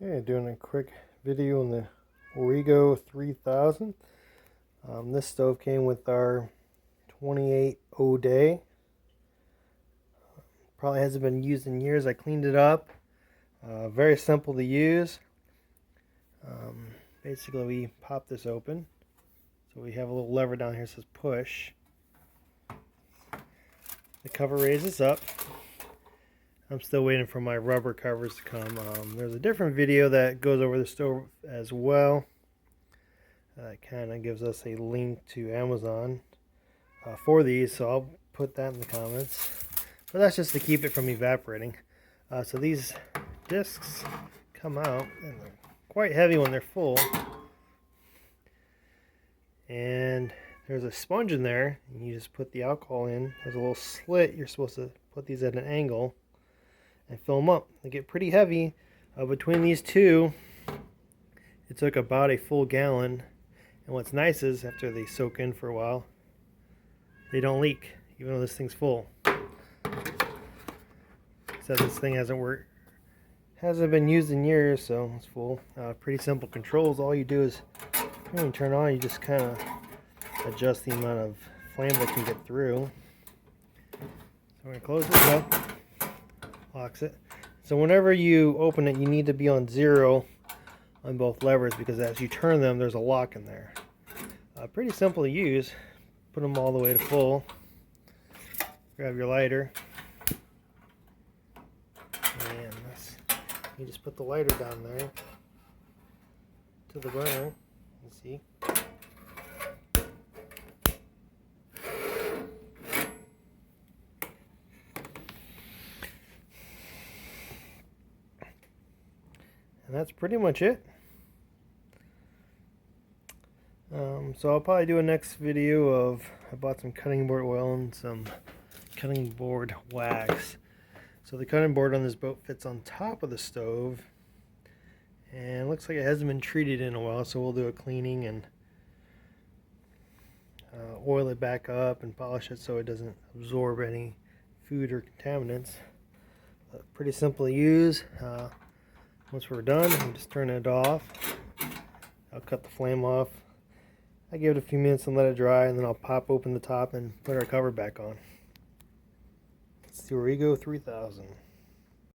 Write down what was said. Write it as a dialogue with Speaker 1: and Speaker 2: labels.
Speaker 1: Okay, doing a quick video on the Origo 3000. This stove came with our 28 day. Probably hasn't been used in years. I cleaned it up. Very simple to use. Basically, we pop this open. So we have a little lever down here that says push. The cover raises up. I'm still waiting for my rubber covers to come. There's a different video that goes over the stove as well. It kind of gives us a link to Amazon for these, so I'll put that in the comments. But that's just to keep it from evaporating. So these discs come out, and they're quite heavy when they're full. And there's a sponge in there, and you just put the alcohol in. There's a little slit. You're supposed to put these at an angle and fill them up. They get pretty heavy. Between these two, it took about a full gallon. And what's nice is after they soak in for a while, they don't leak, even though this thing's full. So this thing hasn't been used in years, so it's full. Pretty simple controls. All you do is when you turn on, you just kind of adjust the amount of flame that can get through. So we're gonna close this up. Locks it. So whenever you open it, you need to be on 0 on both levers, because as you turn them, there's a lock in there. Pretty simple to use. Put them all the way to full. Grab your lighter. And you just put the lighter down there to the burner. You see. And that's pretty much it. So I'll probably do a next video of, I bought some cutting board oil and some cutting board wax. So the cutting board on this boat fits on top of the stove, and it looks like it hasn't been treated in a while, so we'll do a cleaning and oil it back up and polish it so it doesn't absorb any food or contaminants. Pretty simple to use. Once we're done, I'm just turning it off. I'll cut the flame off. I give it a few minutes and let it dry, and then I'll pop open the top and put our cover back on. It's the Origo 3000.